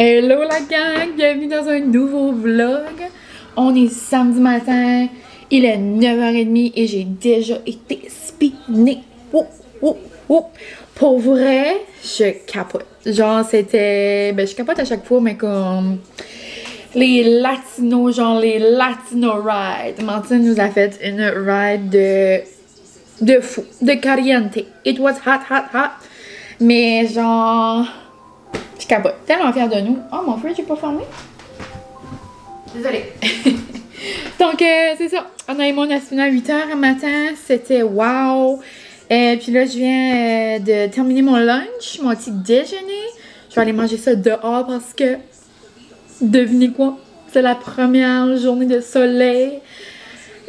Hello la gang, bienvenue dans un nouveau vlog. On est samedi matin, il est 9h30 et j'ai déjà été spinée. Pour vrai, je capote. Genre c'était... Ben je capote à chaque fois, mais comme... Les latinos, genre les latino rides. Martine nous a fait une ride de fou, de caliente. It was hot. Mais genre... Je capote. Tellement fière de nous. Oh, mon fridge n'est pas fermé. Désolée. Donc, c'est ça. On a spiné à 8h matin. C'était wow. Puis là, je viens de terminer mon lunch, mon petit déjeuner. Je vais aller manger ça dehors parce que, devinez quoi? C'est la première journée de soleil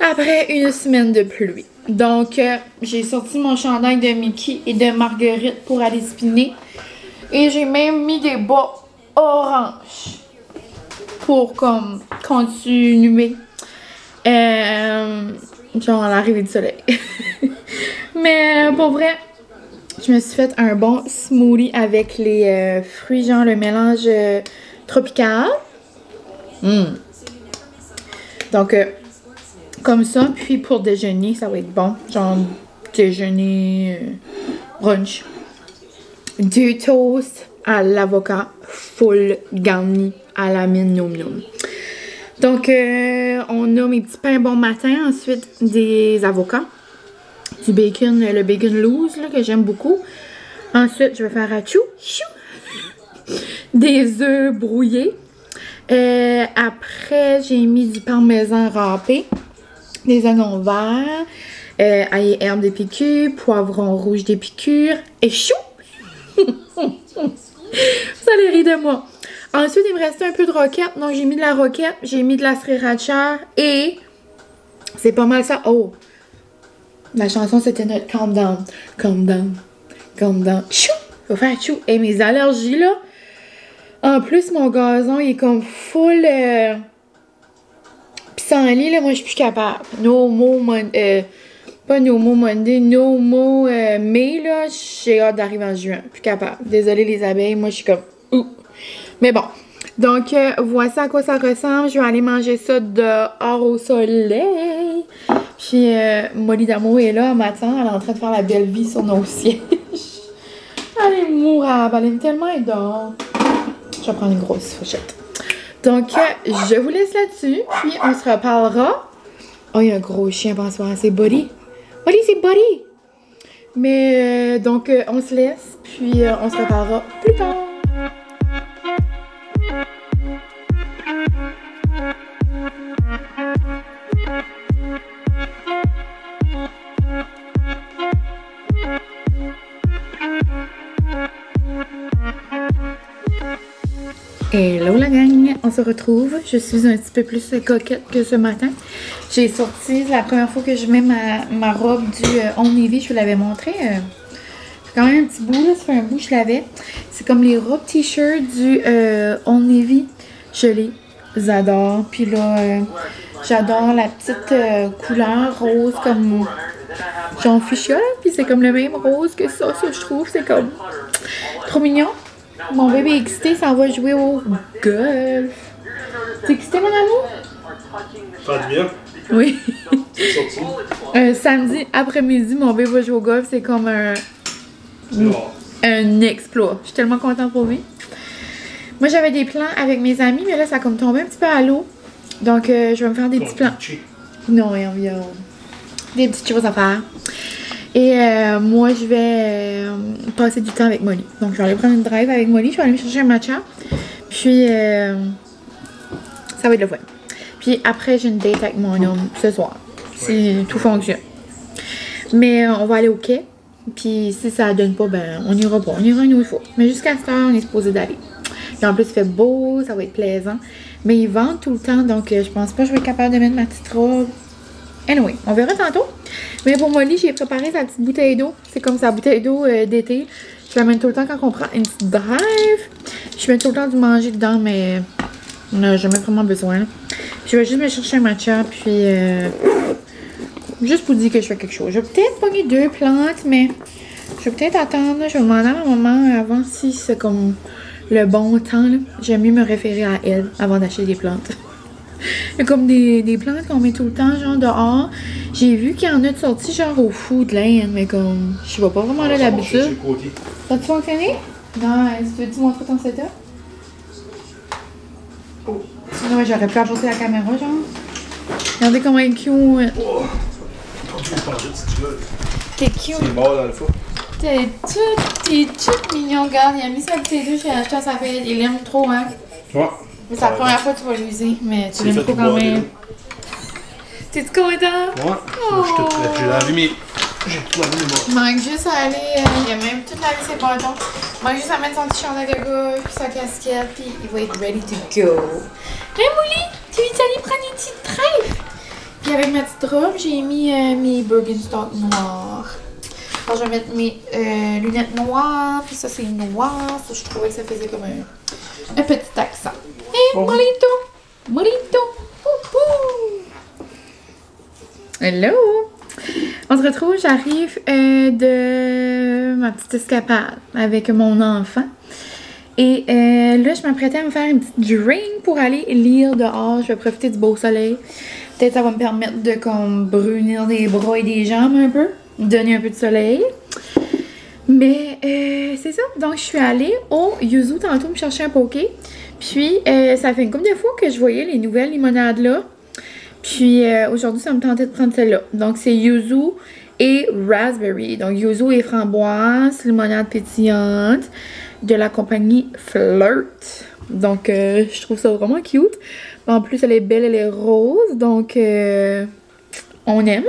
après une semaine de pluie. Donc, j'ai sorti mon chandail de Mickey et de Marguerite pour aller spinner. Et j'ai même mis des bas orange pour comme continuer genre à l'arrivée du soleil. Mais pour vrai, je me suis fait un bon smoothie avec les fruits, genre le mélange tropical. Donc comme ça, puis pour déjeuner, ça va être bon. Genre déjeuner, brunch. Du toast à l'avocat full garni à la mine noum noum. Donc, on a mes petits pains bon matin. Ensuite, des avocats. Du bacon, le bacon loose là, que j'aime beaucoup. Ensuite, je vais faire à chou. Des œufs brouillés. Après, j'ai mis du parmesan râpé. Des oignons verts. Ail et herbes d'épicure. Poivron rouge d'épicure. Et chou! Vous allez rire de moi. Ensuite, il me restait un peu de roquette. Donc, j'ai mis de la roquette, j'ai mis de la sriracha et c'est pas mal ça. Oh! La chanson, c'était notre Calm Down. Calm Down. Calm Down. Chou! Faut faire chou. Et mes allergies, là. En plus, mon gazon, il est comme full pissenlit, là. Moi, je suis plus capable. No more pas No More Monday, No More May, là, j'ai hâte d'arriver en juin. Plus capable. Désolée les abeilles, moi je suis comme ouh. Mais bon. Donc, voici à quoi ça ressemble. Je vais aller manger ça dehors au soleil. Puis, Molly d'amour est là, elle m'attend. Elle est en train de faire la belle vie sur nos sièges. Elle est mourable. Elle aime tellement être dehors. Je vais prendre une grosse fourchette. Donc, je vous laisse là-dessus. Puis, on se reparlera. Oh, il y a un gros chien, bonsoir. C'est Buddy. Buddy, c'est Buddy! Mais, donc, on se laisse, puis on se reparlera plus tard. Hello la gang, on se retrouve. Je suis un petit peu plus coquette que ce matin. J'ai sorti, la première fois que je mets ma robe du Old Navy, je vous l'avais montré. C'est quand même un petit bout, là, ça fait un bout que je l'avais. C'est comme les robes t-shirts du Old Navy. Je les adore. Puis là, j'adore la petite couleur rose comme genre fuchsia. Puis c'est comme le même rose que ça je trouve. C'est comme trop mignon. Mon bébé est excité, ça va jouer au golf. T'es excité, mon amour? Pas de bien? Oui. Samedi après-midi, mon bébé va jouer au golf. C'est comme un exploit. Je suis tellement contente pour lui. Moi, j'avais des plans avec mes amis, mais là, ça a comme tombé un petit peu à l'eau. Donc, je vais me faire des petits plans. Non, il y a des petites choses à faire. Et moi, je vais passer du temps avec Molly. Donc, je vais aller prendre une drive avec Molly. Je vais aller me chercher un matcha. Puis, ça va être le fun. Puis, après, j'ai une date avec mon homme ce soir. Si tout fonctionne. Mais on va aller au quai. Puis, si ça ne donne pas, ben, on n'ira pas. On ira une autre fois. Mais jusqu'à cette heure, on est supposé d'aller. Puis, en plus, il fait beau. Ça va être plaisant. Mais ils vendent tout le temps. Donc, je pense pas que je vais être capable de mettre ma petite robe. Anyway, on verra tantôt. Mais pour Molly, j'ai préparé sa petite bouteille d'eau. C'est comme sa bouteille d'eau d'été. Je l'amène tout le temps quand on prend une petite drive. Je mets tout le temps du manger dedans, mais on n'a jamais vraiment besoin. Je vais juste me chercher un matcha, puis juste pour dire que je fais quelque chose. Je vais peut-être pogner 2 plantes, mais je vais peut-être attendre. Je vais demander à ma maman avant si c'est comme le bon temps, j'aime mieux me référer à elle avant d'acheter des plantes. Il y a comme des plantes qu'on met tout le temps, genre dehors. J'ai vu qu'il y en a de sorties genre au Foodland, mais comme je vais pas vraiment là d'habitude. Ça a-tu fonctionné? Non, tu veux-tu montrer ton setup? Oh. Sinon, j'aurais pu apporter la caméra, genre. Regardez comment il est cute. Oh. T'es cute. C'est mort dans le four. T'es tout mignon, regarde. Il a mis sa petite douche, il a acheté ça fait. Il aime trop, hein? Ouais. C'est la première fois que tu vas l'user, mais tu l'aimes trop quand même. T'es-tu content? Ouais. Oh. Je suis tout prêt. J'ai lavé mes. J'ai tout lavé mes bras. Il manque juste à aller. Il a même tout lavé ses bâtons. Il manque juste à mettre son petit chandail de gars, puis sa casquette, puis il va être ready to go. Hey Mouli, tu veux aller prendre une petite trêve? Puis avec ma petite robe, j'ai mis mes Birkenstock noirs. Alors je vais mettre mes lunettes noires, puis ça c'est noir. Ça, je trouvais que ça faisait comme un petit accent. Hey Molito! Molito! Hello! On se retrouve, j'arrive de ma petite escapade avec mon enfant. Et là, je m'apprêtais à me faire une petite drink pour aller lire dehors. Je vais profiter du beau soleil. Peut-être ça va me permettre de comme brunir des bras et des jambes un peu. Donner un peu de soleil. Mais c'est ça. Donc, je suis allée au Yuzu tantôt me chercher un poké. Puis, ça fait une couple de fois que je voyais les nouvelles limonades là. Puis, aujourd'hui, ça me tentait de prendre celle-là. Donc, c'est Yuzu et Raspberry. Donc, Yuzu et framboise, limonade pétillante de la compagnie Flirt. Donc, je trouve ça vraiment cute. En plus, elle est belle, elle est rose. Donc, on aime.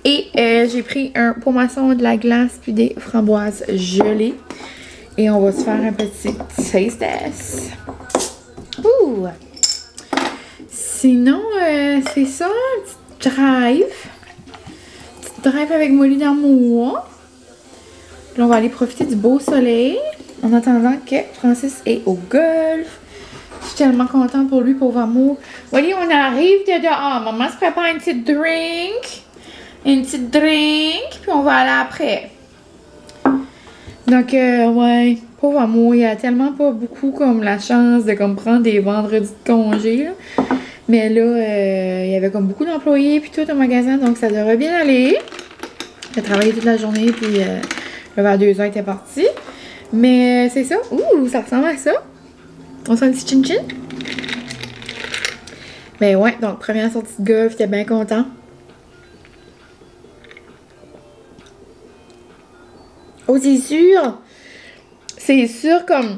Et j'ai pris un pomasson, de la glace, puis des framboises gelées. Et on va se faire un petit taste test. Ouh! Sinon, c'est ça, un petit drive. Petite drive avec Molly d'amour. Là, on va aller profiter du beau soleil. En attendant que Francis est au golf. Je suis tellement contente pour lui, pauvre amour. Molly, on arrive de dehors. Maman se prépare une petite drink. Une petite drink, puis on va aller après. Donc, ouais, pauvre amour, il a tellement pas beaucoup comme la chance de comme prendre des vendredis de congé. Là. Mais là, il y avait comme beaucoup d'employés puis tout au magasin, donc ça devrait bien aller. Il a travaillé toute la journée, puis vers 2h, il était parti. Mais c'est ça. Ouh, ça ressemble à ça. On sent un petit chin-chin. Mais ouais, donc première sortie de golf, j'étais bien content. Oh, c'est sûr! C'est sûr comme...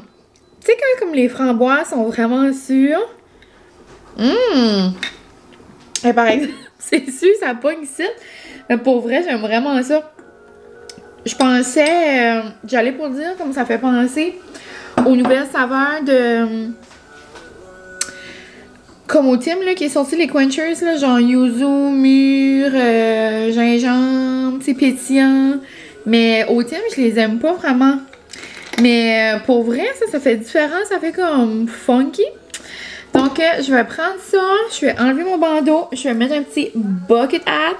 Tu sais quand comme les framboises sont vraiment sûres? Et par exemple, c'est sûr, ça pogne ici. Mais pour vrai, j'aime vraiment ça. Je pensais... j'allais pour dire comme ça fait penser aux nouvelles saveurs de... Comme au Tim, là, qui est sorti les quenchers, là, genre yuzu, mûre, gingembre, c'est pétillant. Mais au Tim, je les aime pas vraiment. Mais pour vrai, ça fait différent. Ça fait comme funky. Donc, je vais prendre ça. Je vais enlever mon bandeau. Je vais mettre un petit bucket hat.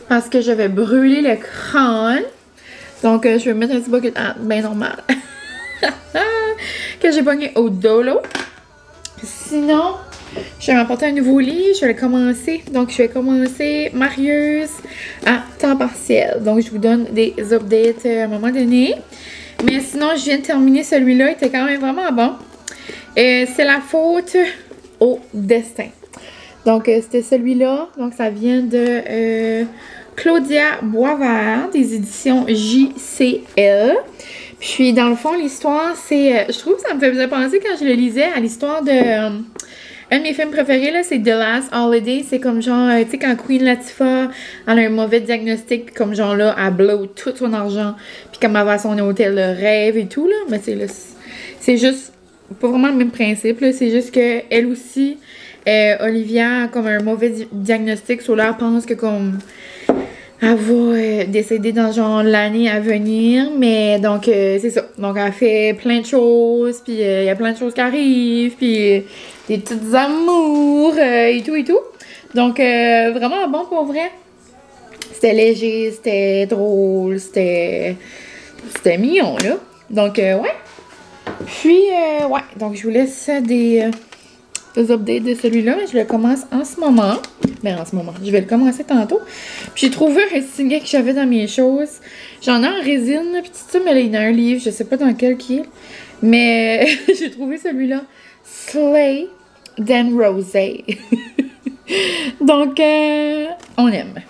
Parce que je vais brûler le crâne. Donc, je vais mettre un petit bucket hat bien normal. Que j'ai pogné au Dolo. Sinon, je vais m'apporter un nouveau lit. Je vais le commencer. Donc, je vais commencer Marieuse à temps partiel. Donc, je vous donne des updates à un moment donné. Mais sinon, je viens de terminer celui-là. Il était quand même vraiment bon. C'est la faute au destin. Donc, c'était celui-là. Donc, ça vient de Claudia Boisvert, des éditions JCL. Puis, dans le fond, l'histoire, c'est... je trouve que ça me faisait penser, quand je le lisais, à l'histoire de... un de mes films préférés, là, c'est The Last Holiday. C'est comme genre, tu sais, quand Queen Latifah elle a un mauvais diagnostic, comme genre là, elle blow tout son argent. Puis comme elle va à son hôtel de rêve et tout, là. Mais c'est juste, pas vraiment le même principe, là. C'est juste que elle aussi, Olivia a comme un mauvais diagnostic. So là, elle pense que comme... elle va décéder dans genre l'année à venir, mais donc c'est ça. Donc elle fait plein de choses, puis il y a plein de choses qui arrivent, puis des petites amours et tout et tout. Donc vraiment bon pour vrai. C'était léger, c'était drôle, c'était mignon là. Donc ouais. Puis, ouais, donc je vous laisse des updates de celui-là. Je le commence en ce moment. Ben, en ce moment, je vais le commencer tantôt. Puis j'ai trouvé un signet que j'avais dans mes choses. J'en ai en résine, puis tout ça, mais il y a un livre, je sais pas dans quel qui est. Mais j'ai trouvé celui-là. Slay Dan Rosé. Donc, on aime.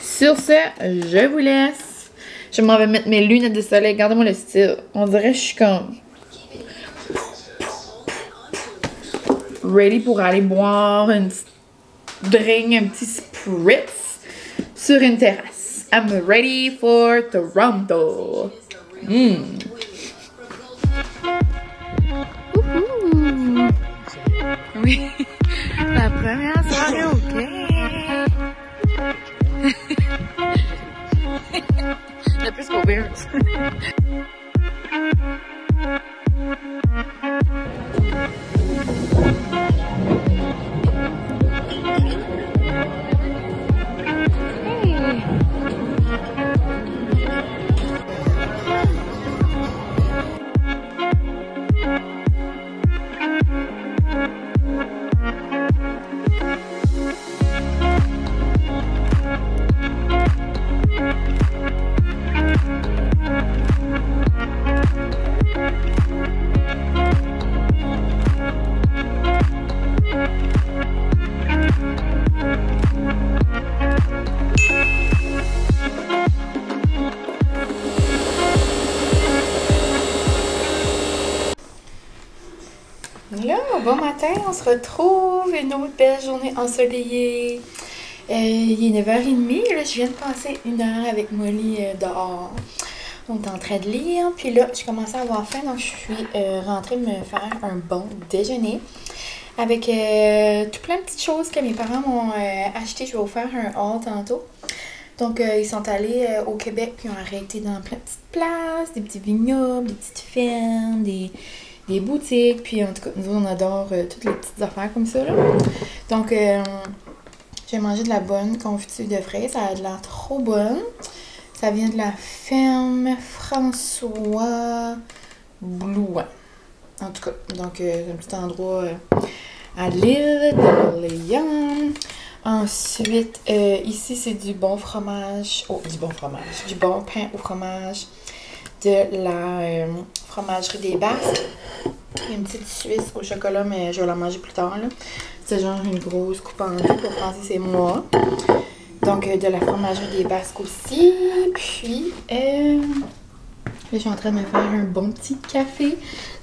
Sur ce, je vous laisse. Je m'en vais mettre mes lunettes de soleil. Regardez-moi le style. On dirait que je suis comme... ready pour aller boire une petite drink, un petit spritz sur une terrasse. I'm ready for Toronto. Oui, la première soirée au Québec. Le plus qu'au beer. Là, bon matin, on se retrouve, une autre belle journée ensoleillée. Il est 9h30, là, je viens de passer une heure avec Molly dehors. On est en train de lire, puis là, je commençais à avoir faim, donc je suis rentrée me faire un bon déjeuner. Avec tout plein de petites choses que mes parents m'ont achetées. Je vais vous faire un haul tantôt. Donc, ils sont allés au Québec, puis ont arrêté dans plein de petites places, des petits vignobles, des petites fermes, des boutiques, puis en tout cas, nous on adore toutes les petites affaires comme ça, là. Donc, j'ai mangé de la bonne confiture de fraises, ça a de l'air trop bonne. Ça vient de la ferme François Blouin. En tout cas, donc, c'est un petit endroit à l'île d'Orléans. Ensuite, ici, c'est du bon fromage, du bon pain au fromage de la fromagerie des Basques. Une petite Suisse au chocolat, mais je vais la manger plus tard, là. C'est genre une grosse coupe en deux pour penser c'est moi. Donc, de la fromagerie des Basques aussi. Puis, je suis en train de me faire un bon petit café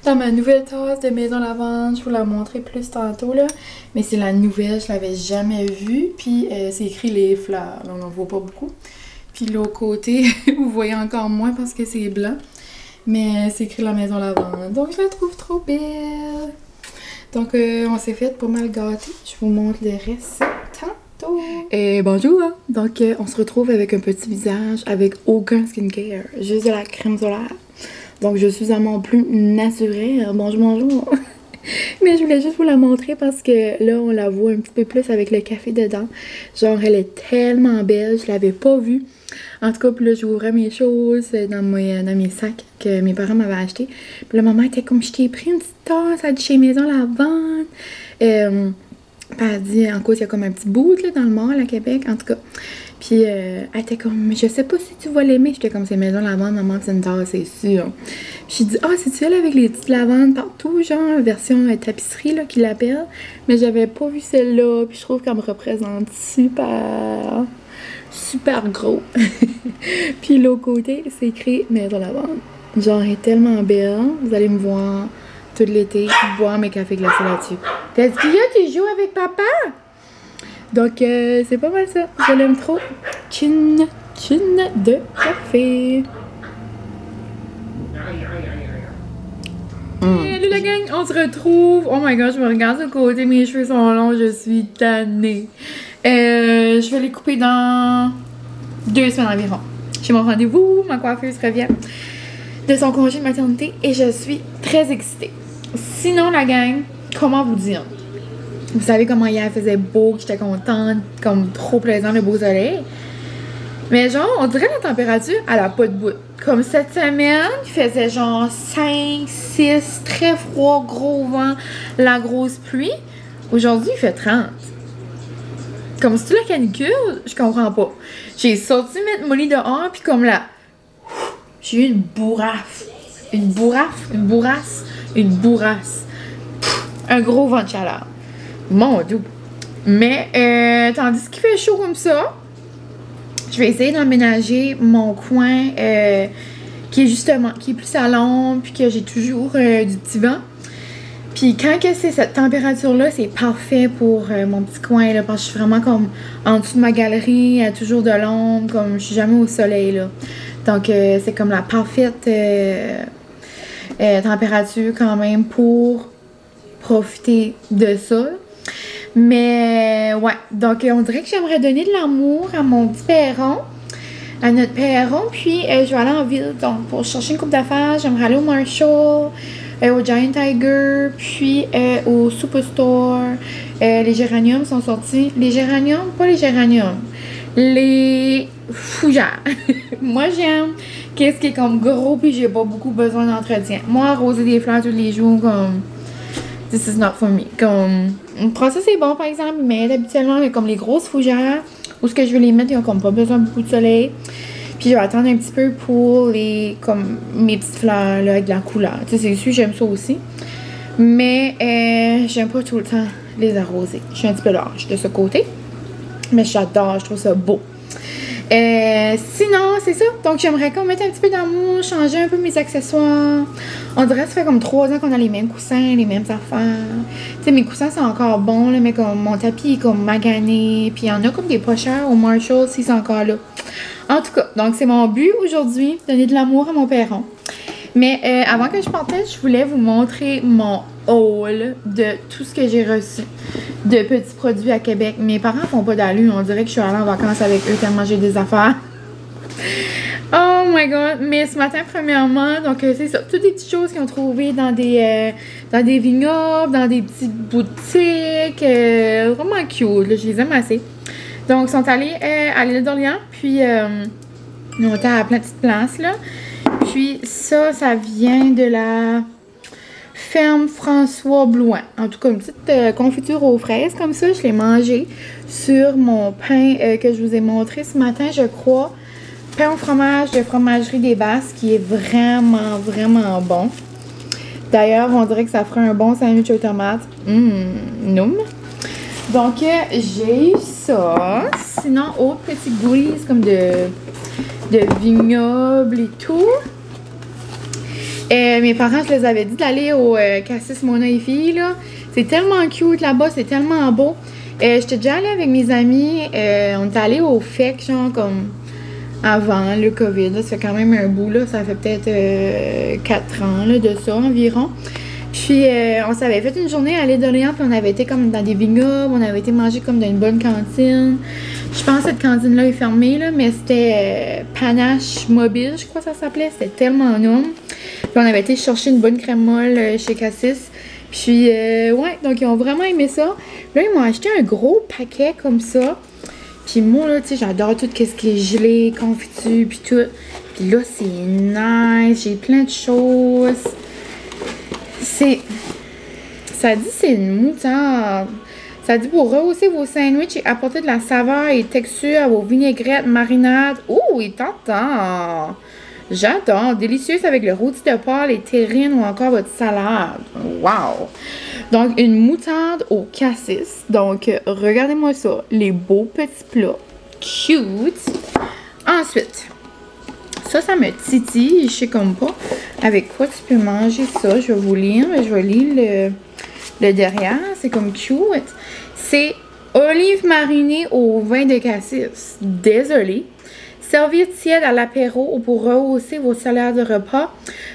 dans ma nouvelle tasse de Maison Lavande. Je vous la montrer plus tantôt, là. Mais c'est la nouvelle, je l'avais jamais vue. Puis, c'est écrit les fleurs. Donc, on ne voit pas beaucoup. Puis, l'autre côté, vous voyez encore moins parce que c'est blanc. Mais c'est écrit la Maison Lavande. Donc, je la trouve trop belle. Donc, on s'est fait pas mal gâter. Je vous montre le reste tantôt. Et bonjour! Donc, on se retrouve avec un petit visage avec aucun skincare. Juste de la crème solaire. Donc, je suis à mon plus naturel. Bonjour, bonjour! Mais je voulais juste vous la montrer parce que là, on la voit un petit peu plus avec le café dedans. Genre, elle est tellement belle. Je l'avais pas vue. En tout cas, puis là, j'ouvrais mes choses dans mes sacs que mes parents m'avaient achetés. Puis la maman était comme, je t'ai pris une petite tasse, elle dit chez Maison Lavande. Elle dit, en cause, il y a comme un petit bout là, dans le mall à Québec, en tout cas. Puis elle était comme, je sais pas si tu vas l'aimer. J'étais comme, c'est Maison Lavande, maman, c'est une tasse, c'est sûr. Puis j'ai dit, ah, c'est-tu elle avec les petites lavandes partout, genre, version tapisserie, là, qu'ils l'appellent. Mais j'avais pas vu celle-là, puis je trouve qu'elle me représente super gros. Puis l'autre côté, c'est écrit Maison Lavande. Genre, elle est tellement belle. Vous allez me voir tout l'été boire mes cafés glacés là-dessus. Qu'est-ce qu'il y a? Tu joues avec papa? Donc, c'est pas mal ça. Je l'aime trop. Chin de café. Salut la gang, on se retrouve. Oh my god, je me regarde de côté, mes cheveux sont longs, je suis tannée. Je vais les couper dans 2 semaines environ. J'ai mon rendez-vous, ma coiffeuse revient de son congé de maternité et je suis très excitée. Sinon la gang, comment vous dire? Vous savez comment hier faisait beau, que j'étais contente, comme trop plaisant le beau soleil. Mais genre, on dirait la température, elle a pas de bout. Comme cette semaine, il faisait genre 5, 6, très froid, gros vent, la grosse pluie. Aujourd'hui, il fait 30. Comme si tu la canicule, je comprends pas. J'ai sorti mettre mon lit dehors, puis comme là, j'ai eu une bourraffe. Une bourraffe, une bourrasse, une bourrasse. Un gros vent de chaleur. Mon Dieu. Mais, tandis qu'il fait chaud comme ça, je vais essayer d'emménager mon coin qui est plus à l'ombre, puis que j'ai toujours du petit vent. Puis quand que c'est cette température-là, c'est parfait pour mon petit coin, là, parce que je suis vraiment comme en dessous de ma galerie, il y a toujours de l'ombre, comme je suis jamais au soleil, là. Donc, c'est comme la parfaite température quand même pour profiter de ça. Mais, ouais, donc on dirait que j'aimerais donner de l'amour à mon petit perron, à notre perron, puis je vais aller en ville, donc pour chercher une coupe d'affaires, j'aimerais aller au Marshall, au Giant Tiger, puis au Superstore. Les géraniums sont sortis. Les géraniums, pas les géraniums, les fougères. Moi, j'aime qu'est-ce qui est comme gros, puis j'ai pas beaucoup besoin d'entretien. Moi, arroser des fleurs tous les jours, comme... This is not for me. Comme... ça, c'est bon, par exemple, mais habituellement, comme les grosses fougères, où ce que je veux les mettre, ils ont comme pas besoin de beaucoup de soleil. Puis je vais attendre un petit peu pour les, comme, mes petites fleurs, là, avec de la couleur. Tu sais, c'est sûr, j'aime ça aussi. Mais, j'aime pas tout le temps les arroser. Je suis un petit peu large de ce côté. Mais j'adore, je trouve ça beau. Sinon, c'est ça. Donc, j'aimerais qu'on mette un petit peu d'amour, changer un peu mes accessoires. On dirait que ça fait comme 3 ans qu'on a les mêmes coussins, les mêmes affaires. Tu sais, mes coussins sont encore bons, là, mais comme mon tapis est comme magané. Puis, il y en a comme des pas chers au Marshall, si c'est encore là. En tout cas, donc c'est mon but aujourd'hui, donner de l'amour à mon perron. Mais avant que je partais, je voulais vous montrer mon haul de tout ce que j'ai reçu de petits produits à Québec. Mes parents font pas d'allure, on dirait que je suis allée en vacances avec eux tellement j'ai des affaires. Oh my god! Mais ce matin, premièrement, donc c'est ça, toutes des petites choses qu'ils ont trouvées dans des vignobles, dans des petites boutiques, vraiment cute, là, je les aime assez. Donc, ils sont allés à l'île d'Orléans, puis ils ont été à plein de petites places, là. Puis ça vient de la ferme François Blouin. En tout cas, une petite confiture aux fraises comme ça, je l'ai mangée sur mon pain que je vous ai montré ce matin, je crois. Pain au fromage de Fromagerie des Basses, qui est vraiment, vraiment bon. D'ailleurs, on dirait que ça ferait un bon sandwich aux tomates. Noum. Donc, j'ai eu ça. Sinon, autres petits goodies comme de vignoble et tout. Mes parents, je les avais dit d'aller au Cassis Mona et Fille, là. C'est tellement cute là-bas, c'est tellement beau. J'étais déjà allée avec mes amis. On est allé au FEC, genre, comme avant le COVID. Là. Ça fait quand même un bout, là. Ça fait peut-être 4 ans, là, de ça, environ. Puis, on s'avait fait une journée à l'île d'Orléans, puis on avait été comme dans des vignobles, on avait été manger comme dans une bonne cantine. Je pense que cette cantine-là est fermée, là, mais c'était Panache Mobile, je crois que ça s'appelait. C'était tellement énorme. Puis, on avait été chercher une bonne crème molle chez Cassis. Puis, ouais, donc ils ont vraiment aimé ça. Là, ils m'ont acheté un gros paquet comme ça. Puis moi, là, tu sais, j'adore tout ce qui est gelé, confiture, puis tout. Puis là, c'est nice, j'ai plein de choses. Ça dit c'est une moutarde. Ça dit pour rehausser vos sandwichs et apporter de la saveur et texture à vos vinaigrettes, marinades. Ouh, il est tentant. J'adore. Délicieuse avec le rôti de porc, les terrines ou encore votre salade. Wow. Donc, une moutarde au cassis. Donc, regardez-moi ça. Les beaux petits plats. Cute. Ensuite, ça me titille. Je sais comme pas avec quoi tu peux manger ça. Je vais vous lire. Je vais lire le derrière. C'est comme cute. C'est olives marinées au vin de cassis. Désolée. Servir tiède à l'apéro ou pour rehausser vos salaires de repas.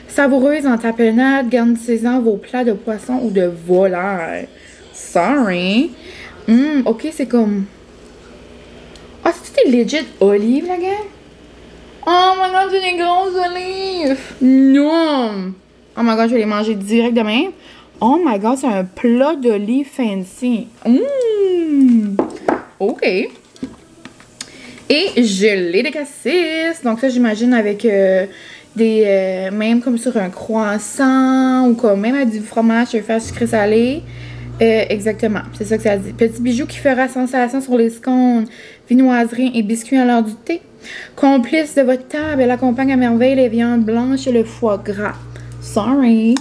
Savoureuse en tapenade, garnissez-en vos plats de poisson ou de volaille. Sorry. Ok, c'est comme... Ah, c'est legit olive, la gang? Oh my god, c'est des grosses olives! Non! Oh my god, je vais les manger direct demain. Oh my god, c'est un plat d'olives fancy. Ok. Et gelée de cassis. Donc ça, j'imagine avec des... même comme sur un croissant ou comme même avec du fromage, je vais faire sucré salé. Exactement, c'est ça que ça dit. Petit bijou qui fera sensation sur les scones, viennoiseries et biscuits à l'heure du thé. Complice de votre table, elle accompagne à merveille les viandes blanches et le foie gras. Sorry.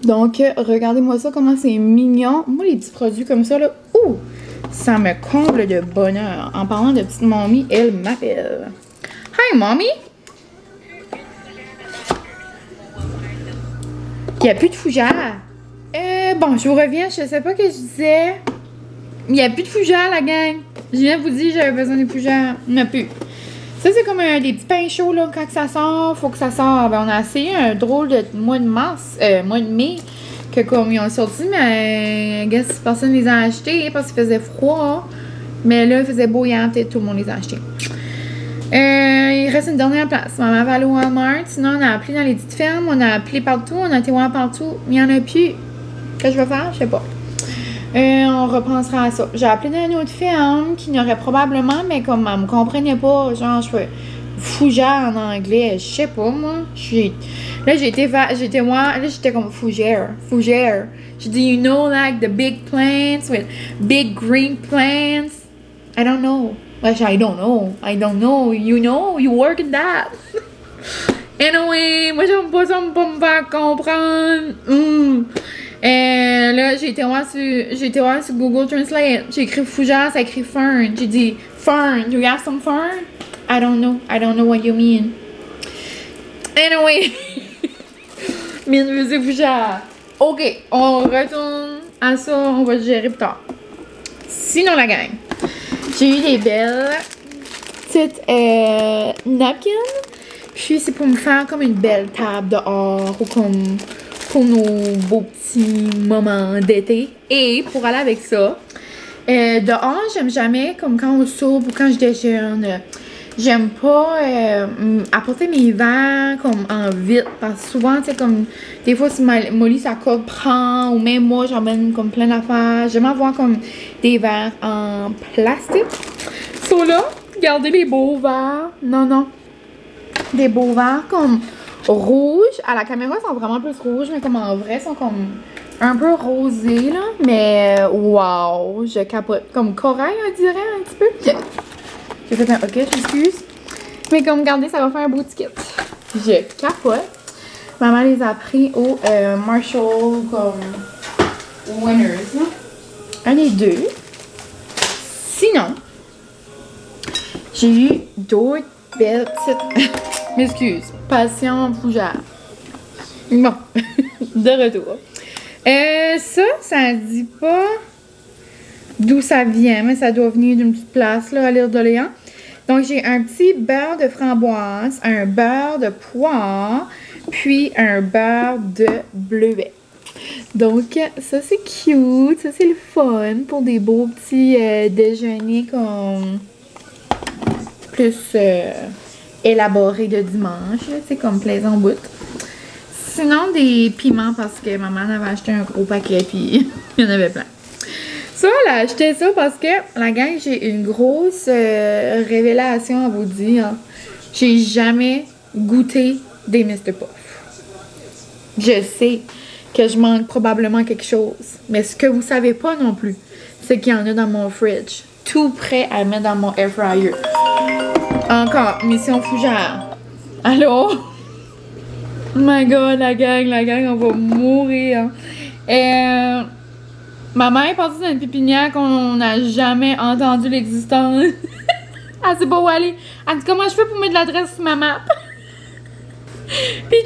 Donc, regardez-moi ça, comment c'est mignon. Moi, les petits produits comme ça, là, ouh, ça me comble de bonheur. En parlant de petite mamie, elle m'appelle. Hi, mommy! Il n'y a plus de fougères. Bon, je vous reviens, je sais pas ce que je disais. Il n'y a plus de fougères, la gang. Je viens de vous dire que j'avais besoin de fougères. Il n'y en a plus. Ça, c'est comme des petits pains chauds, là. Quand ça sort, faut que ça sorte. Ben, on a essayé un drôle de mois de mars, mois de mai, que comme ils ont sorti, mais I guess personne les a achetés parce qu'il faisait froid. Mais là, il faisait beau hier, peut-être tout le monde les a achetés. Il reste une dernière place. Maman va aller au Walmart. Sinon, on a appelé dans les petites fermes. On a appelé partout. On a été voir partout. Il n'y en a plus. Qu'est-ce que je vais faire? Je sais pas. On repensera à ça. J'ai appelé dans une autre ferme qui n'aurait probablement, mais comme elle me comprenait pas, genre, je fais fougère en anglais. Je sais pas, moi. Là, j'étais comme fougère. Fougère. J'ai dit, you know, like the big plants with big green plants. I don't know. Like, I don't know. You know, you work in that. Anyway, moi, j'aime pas ça, pas me faire comprendre. Là, j'ai été voir sur Google Translate. J'ai écrit fougère, ça écrit fern. J'ai dit, fern, do you have some fern? I don't know what you mean. Anyway, minusée fougère. Ok, on retourne à ça, on va le gérer plus tard. Sinon, la gang, j'ai eu des belles petites napkins. Puis c'est pour me faire comme une belle table dehors ou comme pour nos beaux petits moments d'été. Et pour aller avec ça, dehors, j'aime jamais, comme quand on soupe ou quand je déjeune, j'aime pas apporter mes verres comme en vitre. Parce que souvent, tu sais, comme des fois, si Molly, sa coque prend, ou même moi, j'emmène comme plein d'affaires. J'aime avoir comme des verres en plastique. So là, regardez les beaux verres. Non. Des beaux verres comme rouges. À la caméra, ils sont vraiment plus rouges, mais comme en vrai, ils sont comme un peu rosés, là. Mais, wow, je capote. Comme corail, on dirait, un petit peu. J'ai fait un ok, je m'excuse. Mais comme, regardez, ça va faire un beau ticket. Je capote. Maman les a pris au Marshall, comme Winners, là. Un des deux. Sinon, j'ai eu d'autres belles petites... M'excuse. Passion fougère. Bon. De retour. Ça dit pas d'où ça vient, mais ça doit venir d'une petite place, là, à l'île d'Orléans. Donc, j'ai un petit beurre de framboise, un beurre de poire, puis un beurre de bleuet. Donc, ça, c'est cute. Ça, c'est le fun pour des beaux petits déjeuners comme plus... élaboré de dimanche, c'est comme plaisant au bout. Sinon, des piments parce que maman avait acheté un gros paquet puis il y en avait plein. Ça, elle a acheté ça parce que, la gang, j'ai une grosse révélation à vous dire. J'ai jamais goûté des Mr. Puff. Je sais que je manque probablement quelque chose, mais ce que vous savez pas non plus, c'est qu'il y en a dans mon fridge, tout prêt à mettre dans mon air fryer. Encore, mission fougère. Allô? Oh my god, la gang, on va mourir. Maman est partie dans une pépinière qu'on n'a jamais entendu l'existence. Elle sait pas où aller. Elle dit comment je fais pour mettre de l'adresse sur ma map? Puis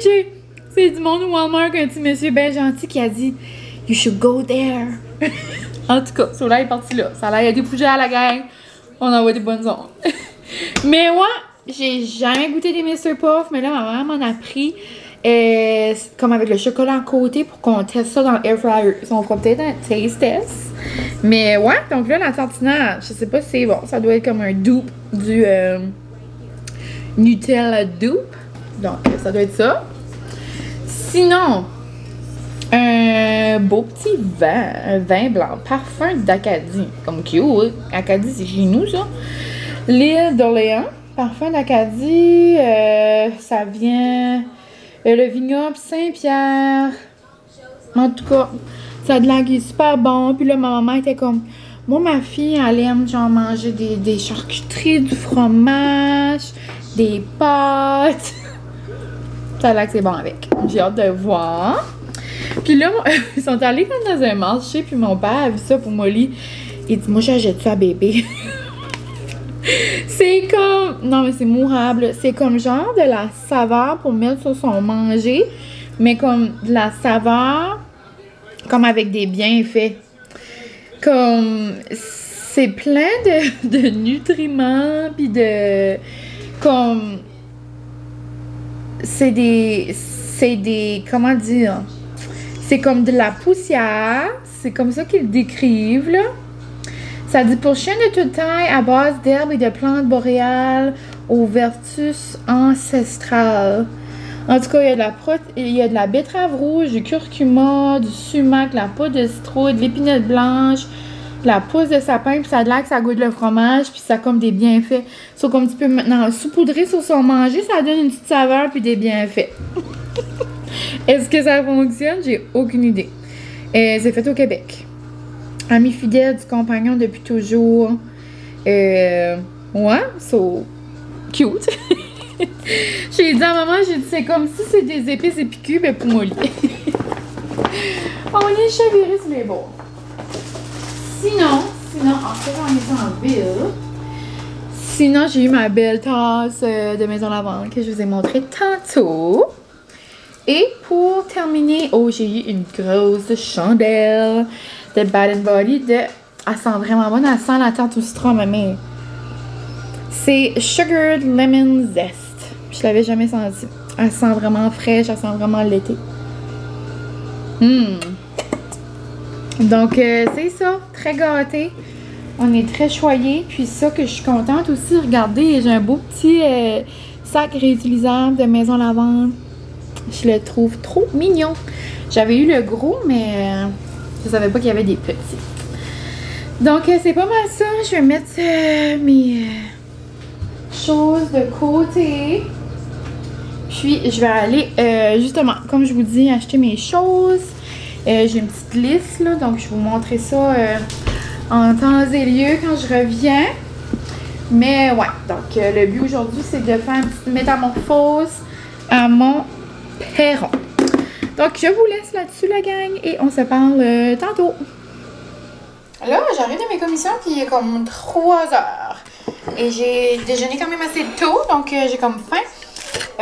c'est du monde au Walmart qu'un petit monsieur bien gentil qui a dit You should go there. En tout cas, Sola est parti là. Ça a l'air des fougères à la gang. On envoie des bonnes ondes. Mais ouais, j'ai jamais goûté des Mr. Puff, mais là, ma maman m'en a pris comme avec le chocolat à côté pour qu'on teste ça dans l'air fryer. On fera peut-être un taste test. Mais ouais, donc là, la tartinade, je sais pas si c'est bon. Ça doit être comme un dupe du Nutella dupe. Donc, ça doit être ça. Sinon, un beau petit vin, un vin blanc, parfum d'Acadie. Comme cute, Acadie, c'est chez nous, ça. L'île d'Orléans, parfum d'Acadie, ça vient le vignoble Saint-Pierre. En tout cas, ça a de l'air qui est super bon. Puis là, ma maman était comme, moi, ma fille, elle aime genre manger des charcuteries, du fromage, des pâtes. Ça a l'air que c'est bon avec. J'ai hâte de voir. Puis là, ils sont allés comme dans un marché, puis mon père a vu ça pour Molly. Il dit, moi, j'achète ça à bébé. C'est comme... Non, mais c'est mourable. C'est comme genre de la saveur pour mettre sur son manger, mais comme de la saveur, comme avec des bienfaits. Comme... C'est plein de nutriments, puis de... Comme... C'est des... Comment dire? C'est comme de la poussière. C'est comme ça qu'ils le décrivent, là. Ça dit pour chien de toute taille à base d'herbes et de plantes boréales aux vertus ancestrales. En tout cas, il y a de la betterave rouge, du curcuma, du sumac, de la poudre de citrouille, de l'épinette blanche, de la pousse de sapin, puis ça a de l'air que ça goûte le fromage, puis ça a comme des bienfaits. Sauf comme tu peux maintenant saupoudrer sur son manger, ça donne une petite saveur puis des bienfaits. Est-ce que ça fonctionne? J'ai aucune idée. C'est fait au Québec. Ami fidèle du compagnon depuis toujours. Ouais, so cute. J'ai dit à maman, j'ai dit, c'est comme si c'est des épices et piqûres, mais pour Molly. On est chaviré sur les bords. Sinon, en fait, on est en ville. Sinon, j'ai eu ma belle tasse de Maison Lavande que je vous ai montré tantôt. Et pour terminer, j'ai eu une grosse chandelle de Bath & Body. Elle sent vraiment bonne. Elle sent la tarte au citron, mais c'est Sugared Lemon Zest. Je l'avais jamais senti. Elle sent vraiment fraîche. Elle sent vraiment l'été. Donc, c'est ça. Très gâté. On est très choyés. Puis ça que je suis contente aussi. Regardez, j'ai un beau petit sac réutilisable de Maison Lavande. Je le trouve trop mignon. J'avais eu le gros, mais je savais pas qu'il y avait des petits. Donc, c'est pas mal ça. Je vais mettre mes choses de côté. Puis, je vais aller, justement, comme je vous dis, acheter mes choses. J'ai une petite liste, là. Donc, je vais vous montrer ça en temps et lieu quand je reviens. Mais, ouais. Donc, le but aujourd'hui, c'est de faire une petite métamorphose à mon perron. Donc, je vous laisse là-dessus, la gang, et on se parle tantôt. Là, j'arrive de mes commissions, puis il est comme 3 heures. Et j'ai déjeuné quand même assez tôt, donc j'ai comme faim.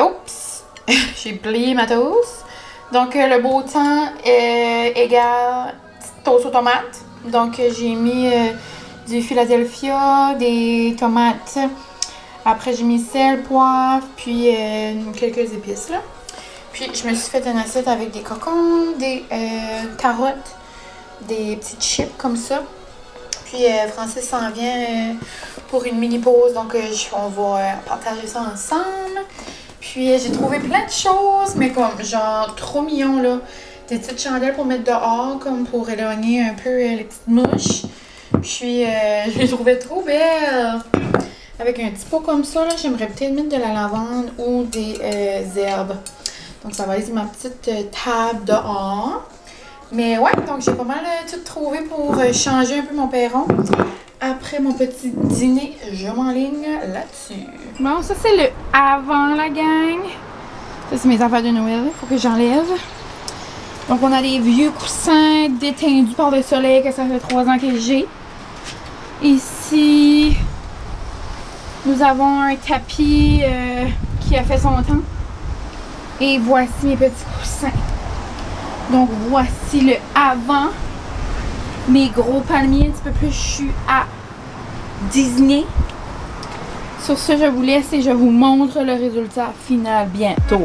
Oups! J'ai plié ma toast. Donc, le beau temps égale toast aux tomates. Donc, j'ai mis du Philadelphia, des tomates. Après, j'ai mis sel, poivre, puis quelques épices, là. Puis, je me suis fait une assiette avec des cocombes, des carottes, des petites chips comme ça. Puis, Francis s'en vient pour une mini pause, donc on va partager ça ensemble. Puis, j'ai trouvé plein de choses, mais comme genre trop mignon, là. Des petites chandelles pour mettre dehors, comme pour éloigner un peu les petites mouches. Puis, je les trouvais trop belles. Avec un petit pot comme ça, là, j'aimerais peut-être mettre de la lavande ou des herbes. Donc, ça va être ma petite table dehors. Mais ouais, donc j'ai pas mal tout trouvé pour changer un peu mon perron. Après mon petit dîner, je m'enligne là-dessus. Bon, ça c'est le avant la gang. Ça c'est mes affaires de Noël, il faut que j'enlève. Donc on a des vieux coussins détendus par le soleil que ça fait 3 ans que j'ai. Ici, nous avons un tapis qui a fait son temps. Et voici mes petits coussins. Donc voici le avant. Mes gros palmiers un petit peu plus, je suis à Disney. Sur ce, je vous laisse et je vous montre le résultat final bientôt.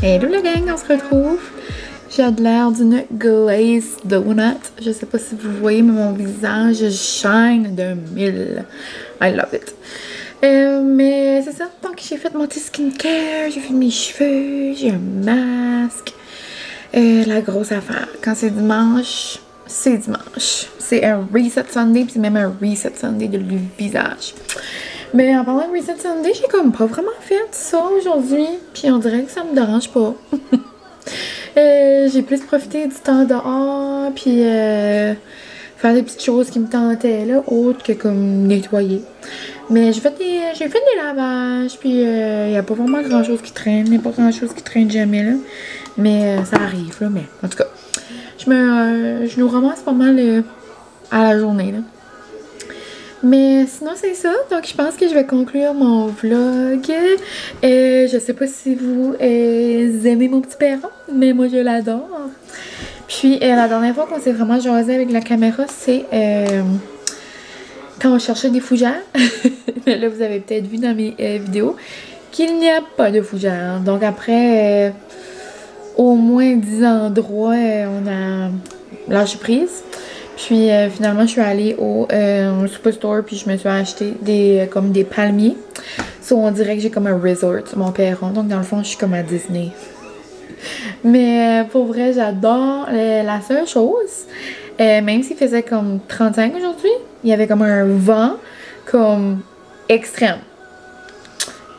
Hello la gang, on se retrouve. J'ai de l'air d'une glaze donut. Je sais pas si vous voyez, mais mon visage shine de 1000. I love it. Mais c'est ça. Donc, j'ai fait mon petit skincare, j'ai fait mes cheveux, j'ai un masque. La grosse affaire. Quand c'est dimanche, c'est dimanche. C'est un reset Sunday, puis c'est même un reset Sunday de le visage. Mais en parlant de reset Sunday, j'ai comme pas vraiment fait ça aujourd'hui. Puis on dirait que ça me dérange pas. J'ai plus profité du temps dehors, puis faire des petites choses qui me tentaient, là, autres que comme nettoyer. Mais j'ai fait des lavages, puis il n'y a pas vraiment grand chose qui traîne. Il n'y a pas grand chose qui traîne jamais, là. Mais ça arrive, là. Mais en tout cas, je nous ramasse pas mal à la journée, là. Mais sinon, c'est ça. Donc, je pense que je vais conclure mon vlog. Je sais pas si vous aimez mon petit perron, mais moi, je l'adore. Puis, la dernière fois qu'on s'est vraiment jasé avec la caméra, c'est quand on cherchait des fougères. Là, vous avez peut-être vu dans mes vidéos qu'il n'y a pas de fougères. Donc, après au moins 10 endroits, on a lâché prise. Puis finalement, je suis allée au Superstore, puis je me suis acheté comme des palmiers. So, on dirait que j'ai comme un resort, mon perron. Donc, dans le fond, je suis comme à Disney. Mais pour vrai, j'adore. La seule chose, même s'il faisait comme 35 aujourd'hui, il y avait comme un vent comme extrême.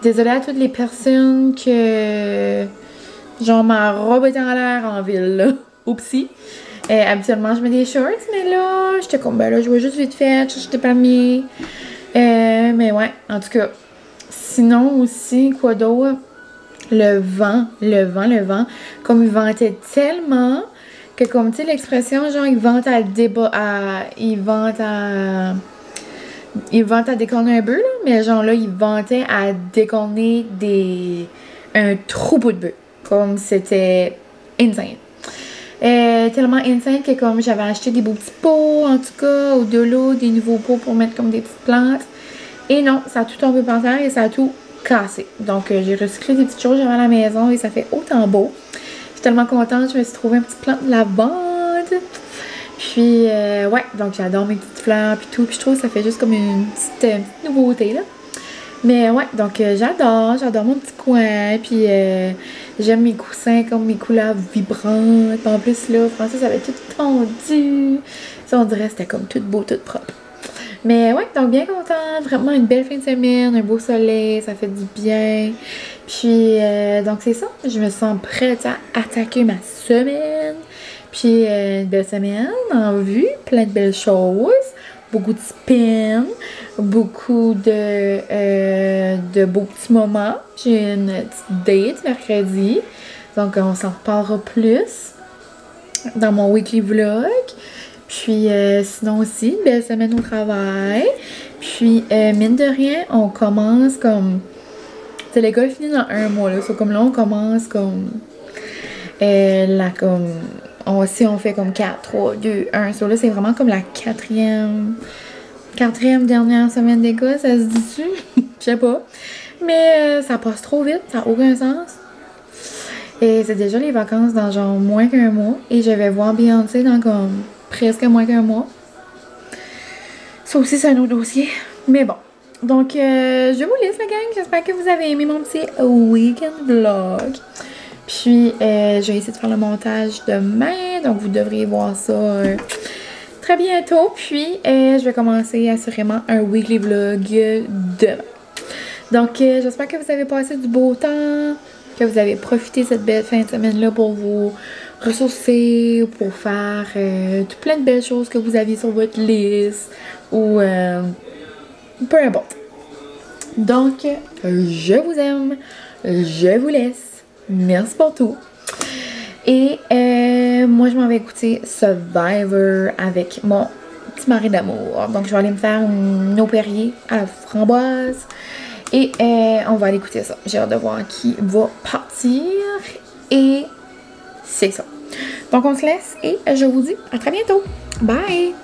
Désolée à toutes les personnes que genre ma robe était en l'air en ville, là. Oupsie. Habituellement, je mets des shorts, mais là, j'étais comme, ben là, je vois juste vite fait, chercher des palmiers. Mais ouais, en tout cas. Sinon aussi, quoi d'autre? Le vent. Comme il ventait tellement que, comme, tu sais, l'expression, genre, il vente à déconner un peu, là. Mais genre, là, il ventait à déconner un troupeau de bœufs. Comme, c'était insane. Tellement insane que comme j'avais acheté des beaux petits pots, en tout cas, ou de l'eau, des nouveaux pots pour mettre comme des petites plantes. Et non, ça a tout tombé par terre et ça a tout cassé. Donc j'ai recyclé des petites choses, j'avais à la maison et ça fait autant beau. Je suis tellement contente, je me suis trouvé un petit plant de lavande. Puis ouais, donc j'adore mes petites fleurs puis tout. Puis je trouve que ça fait juste comme une petite nouveauté là. Mais ouais, donc j'adore mon petit coin, puis j'aime mes coussins comme mes couleurs vibrantes. En plus là, Francis avait tout tendu. Ça, on dirait que c'était comme tout beau, tout propre. Mais ouais, donc bien contente, vraiment une belle fin de semaine, un beau soleil, ça fait du bien. Puis donc c'est ça, je me sens prête à attaquer ma semaine. Puis une belle semaine en vue, plein de belles choses. Beaucoup de spin, beaucoup de beaux petits moments. J'ai une petite date mercredi, donc on s'en reparlera plus dans mon weekly vlog. Puis sinon aussi, une belle semaine au travail. Puis mine de rien, on commence comme... C'est l'école finie dans 1 mois, là. So, comme là, on commence comme... Si on fait comme 4, 3, 2, 1. So, là, c'est vraiment comme la quatrième dernière semaine d'école, ça se dit-tu? Je sais pas. Mais ça passe trop vite, ça n'a aucun sens. Et c'est déjà les vacances dans genre moins qu'1 mois. Et je vais voir Beyoncé dans comme presque moins qu'1 mois. Ça aussi, c'est un autre dossier. Mais bon. Donc, je vous laisse, la gang. J'espère que vous avez aimé mon petit weekend vlog. Puis, je vais essayer de faire le montage demain. Donc, vous devriez voir ça très bientôt. Puis, je vais commencer assurément un weekly vlog demain. Donc, j'espère que vous avez passé du beau temps. Que vous avez profité de cette belle fin de semaine-là pour vous ressourcer, pour faire tout plein de belles choses que vous aviez sur votre liste. Ou peu importe. Donc, je vous aime. Je vous laisse. Merci pour tout. Et moi, je m'en vais écouter Survivor avec mon petit mari d'amour. Donc, je vais aller me faire une eau Perrier à la framboise. Et on va aller écouter ça. J'ai hâte de voir qui va partir. Et c'est ça. Donc, on se laisse et je vous dis à très bientôt. Bye!